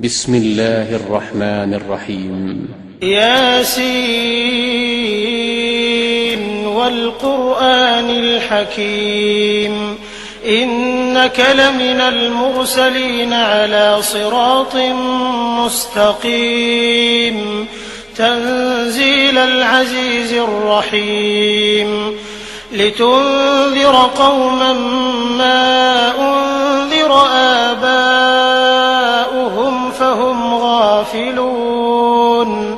بسم الله الرحمن الرحيم. ياسين والقرآن الحكيم إنك لمن المرسلين على صراط مستقيم تنزيل العزيز الرحيم لتنذر قوما ما أنذر آباؤهم فهم غافلون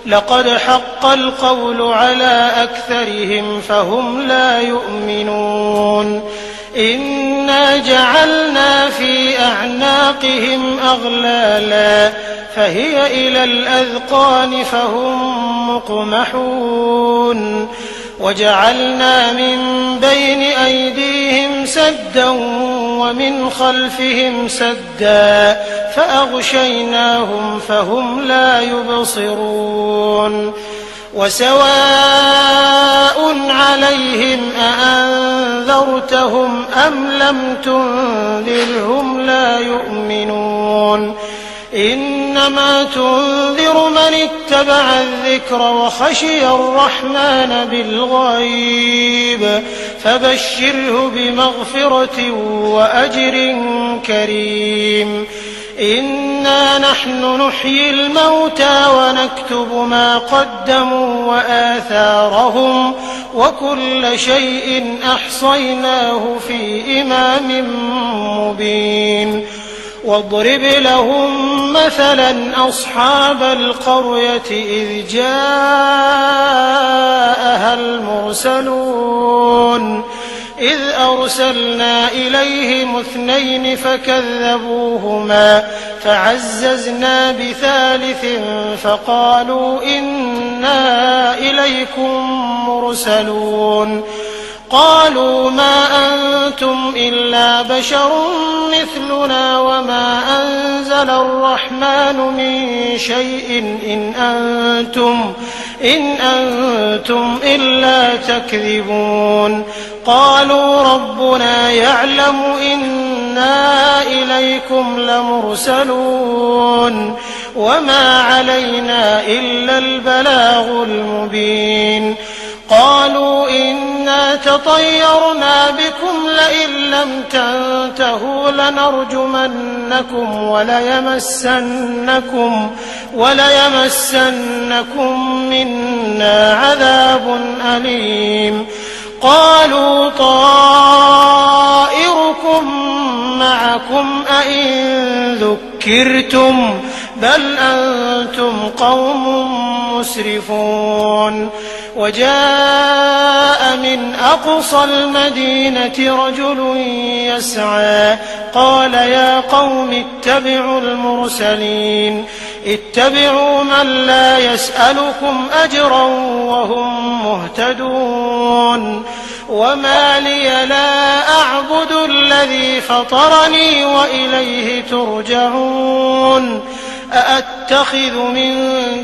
لقد حق القول على أكثرهم فهم لا يؤمنون إنا جعلنا في أعناقهم أغلالا فهي إلى الأذقان فهم مقمحون وجعلنا من بين أيديهم سدا ومن خلفهم سدا فأغشيناهم فهم لا يبصرون وسواء عليهم أأنذرتهم أم لم تنذرهم لا يؤمنون إنما تنذر من اتبع الذكر وخشي الرحمن بالغيب فبشره بمغفرة وأجر كريم إنا نحن نحيي الموتى ونكتب ما قدموا وآثارهم وكل شيء أحصيناه في إمام مبين واضرب لهم مثلا أصحاب القرية إذ جاءها المرسلون إذ أرسلنا إليهم 2 فكذبوهما فعززنا بثالث فقالوا إنا إليكم مرسلون قالوا ما أنتم إلا بشر مثلنا وما أنزل الرحمن من شيء إن أنتم إلا تكذبون قالوا ربنا يعلم إنا إليكم لمرسلون وما علينا إلا البلاغ المبين قالوا إنا تطيرنا بكم لئن لم تنتهوا لنرجمنكم وليمسنكم منا عذاب أليم قالوا طائركم معكم أئن ذكرتم بل أنتم قوم مسرفون وجاء من أقصى المدينة رجل يسعى قال يا قوم اتبعوا المرسلين اتبعوا من لا يسألكم أجرا وهم مهتدون وما لي لا أعبد الذي فطرني وإليه ترجعون أأتخذ من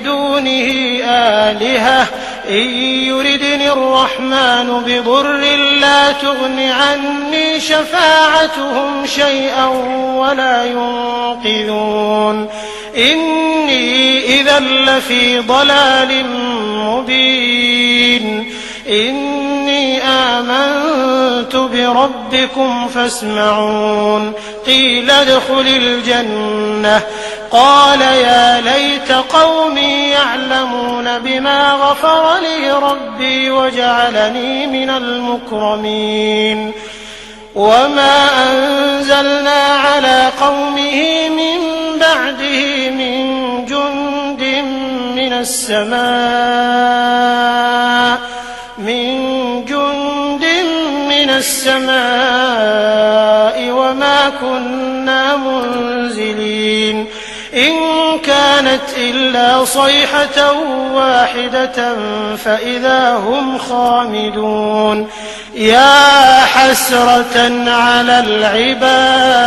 دونه آلهة إن يردني الرحمن بضر لا تغن عني شفاعتهم شيئا ولا ينقذون إني إذا لفي ضلال مبين إني آمنت بربكم فاسمعون قيل ادخل الجنة قال يا ليت قومي يعلمون بما غفر لي ربي وجعلني من المكرمين وما أنزلنا على قومه من بعده من جند من السماء وما كنا منزلين إن كانت إلا صيحة واحدة فإذا هم خامدون يا حسرة على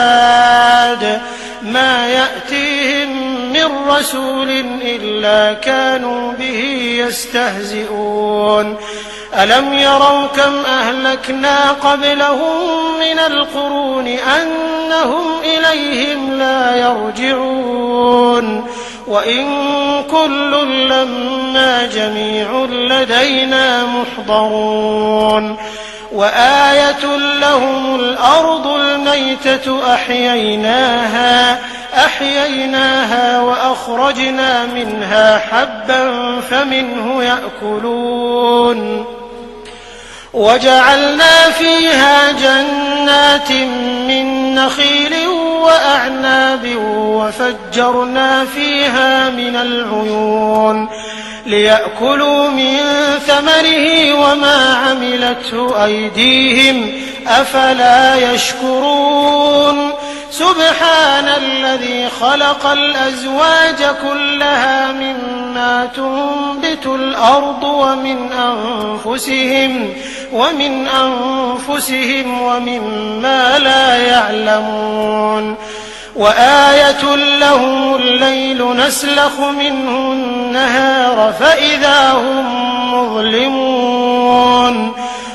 العباد ما يأتيهم من رسول إلا كانوا به يستهزئون ألم يروا كم أهلكنا قبلهم من القرون أن أنهم إليهم لا يرجعون وإن كل لما جميع لدينا محضرون وآية لهم الأرض الميتة أحييناها وأخرجنا منها حبا فمنه يأكلون وجعلنا فيها جنات من نخيل وأعناب وفجرنا فيها من العيون ليأكلوا من ثمره وما عملته أيديهم أفلا يشكرون سبحان الذي خلق الأزواج كلها مما تنبت الأرض ومن أنفسهم ومما لا يعلمون وآية لهم الليل نسلخ منه النهار فإذا هم مظلمون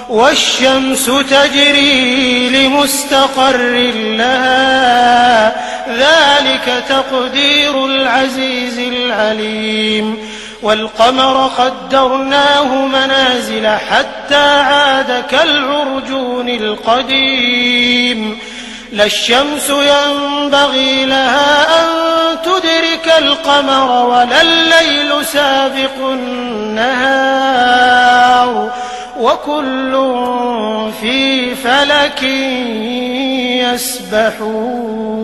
والشمس تجري لمستقر لها ذلك تقدير العزيز العليم والقمر قدرناه منازل حتى عاد كالعرجون القديم لا الشمس ينبغي لها أن تدرك القمر ولا الليل سابق النهار وكل في فلك يسبحون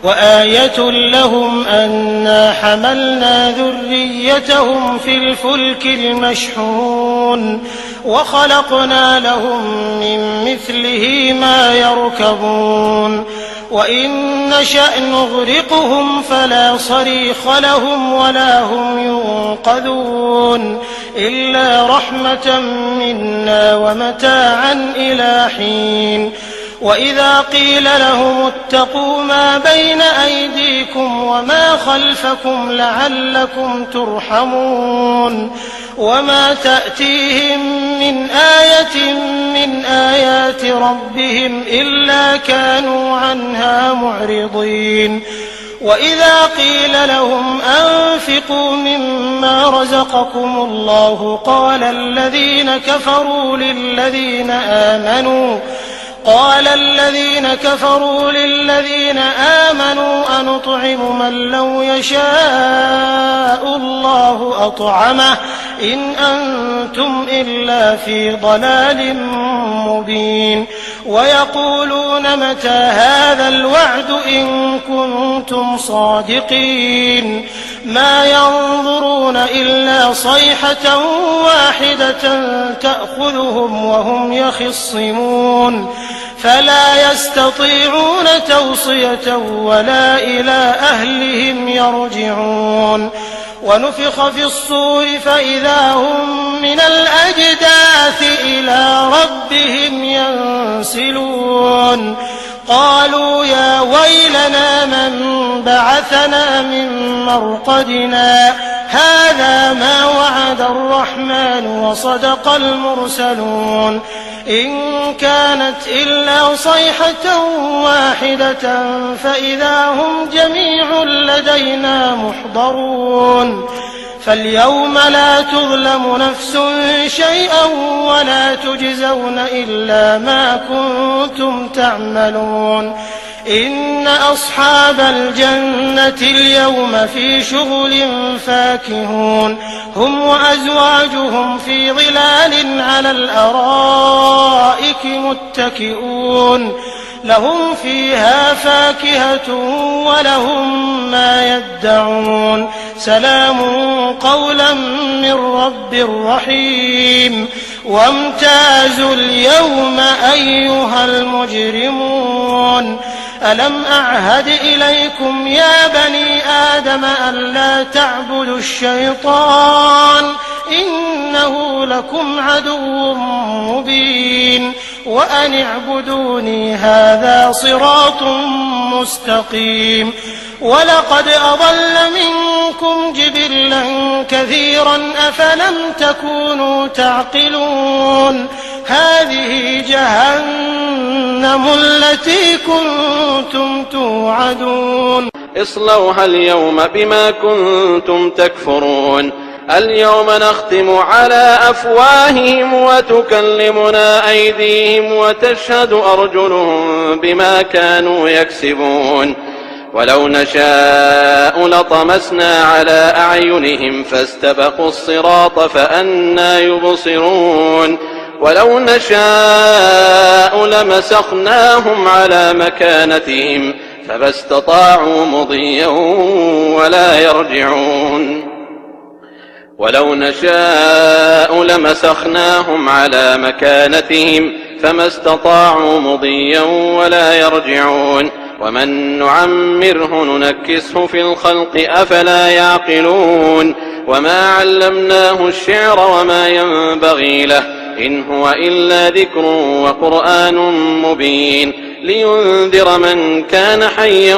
وآية لهم أنا حملنا ذريتهم في الفلك المشحون وخلقنا لهم من مثله ما يركبون وإن نشأ نغرقهم فلا صريخ لهم ولا هم ينقذون إلا رحمة منا ومتاعا إلى حين وإذا قيل لهم اتقوا ما بين أيديكم وما خلفكم لعلكم ترحمون وما تأتيهم من آية من آيات ربهم إلا كانوا عنها معرضين وإذا قيل لهم أنفقوا مما رزقكم الله قال الذين كفروا للذين آمنوا أنطعم من لو يشاء الله أطعمه إن أنتم إلا في ضلال مبين ويقولون متى هذا الوعد إن كنتم صادقين ما ينظرون إلا صيحة واحدة تأخذهم وهم يخصمون فلا يستطيعون توصية ولا إلى أهلهم يرجعون ونفخ في الصور فإذا هم من الأجداث إلى ربهم ينسلون قالوا يا ويلنا من بعثنا من مرقدنا هذا ما وعد الرحمن وصدق المرسلون إن كانت إلا صيحة واحدة فإذا هم جميع لدينا محضرون فاليوم لا تظلم نفس شيئا ولا تجزون إلا ما كنتم تعملون إن أصحاب الجنة اليوم في شغل فاكهون هم وأزواجهم في ظلال على الأرائك متكئون لهم فيها فاكهة ولهم ما يدعون سلام قولا من رب رحيم وامتازوا اليوم أيها المجرمون ألم أعهد إليكم يا بني آدم ألا تعبدوا الشيطان إنه لكم عدو مبين وأن اعبدوني هذا صراط مستقيم ولقد أضل منكم جبلا كثيرا أفلم تكونوا تعقلون هذه جهنم التي كنتم توعدون اصلوها اليوم بما كنتم تكفرون اليوم نختم على أفواههم وتكلمنا أيديهم وتشهد أرجلهم بما كانوا يكسبون ولو نشاء لطمسنا على أعينهم فاستبقوا الصراط فأنى يبصرون ولو نشاء لمسخناهم على مكانتهم فما استطاعوا مضيا ولا يرجعون ولو نشاء لمسخناهم على مكانتهم فما استطاعوا مضيا ولا يرجعون ومن نعمره ننكسه في الخلق أفلا يعقلون وما علمناه الشعر وما ينبغي له إن هو إلا ذكر وقرآن مبين لينذر من كان حيا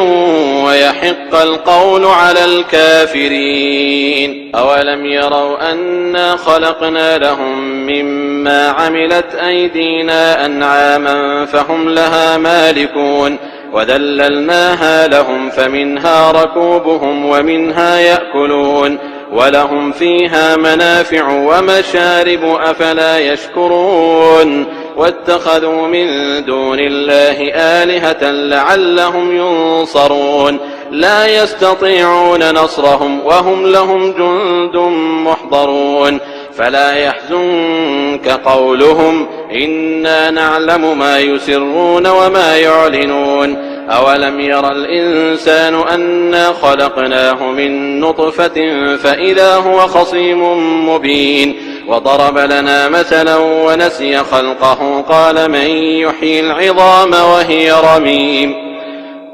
ويحق القول على الكافرين أولم يروا أنا خلقنا لهم مما عملت أيدينا أنعاما فهم لها مالكون وذللناها لهم فمنها ركوبهم ومنها يأكلون ولهم فيها منافع ومشارب أفلا يشكرون واتخذوا من دون الله آلهة لعلهم ينصرون لا يستطيعون نصرهم وهم لهم جند محضرون فلا يحزنك قولهم إنا نعلم ما يسرون وما يعلنون أولم ير الإنسان أنا خلقناه من نطفة فإذا هو خصيم مبين وضرب لنا مثلا ونسي خلقه قال من يحيي العظام وهي رميم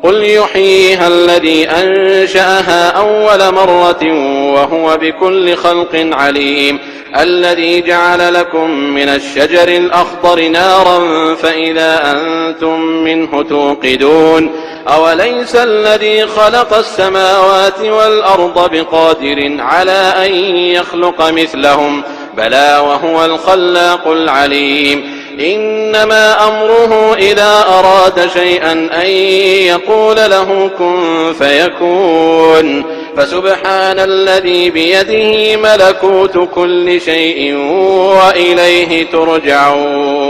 قل يحييها الذي أنشأها أول مرة وهو بكل خلق عليم الذي جعل لكم من الشجر الأخضر نارا فإذا أنتم منه توقدون أوليس الذي خلق السماوات والأرض بقادر على أن يخلق مثلهم بلى وهو الخلاق العليم إنما أمره إذا أراد شيئا أن يقول له كن فيكون فسبحان الذي بيده ملكوت كل شيء وإليه ترجعون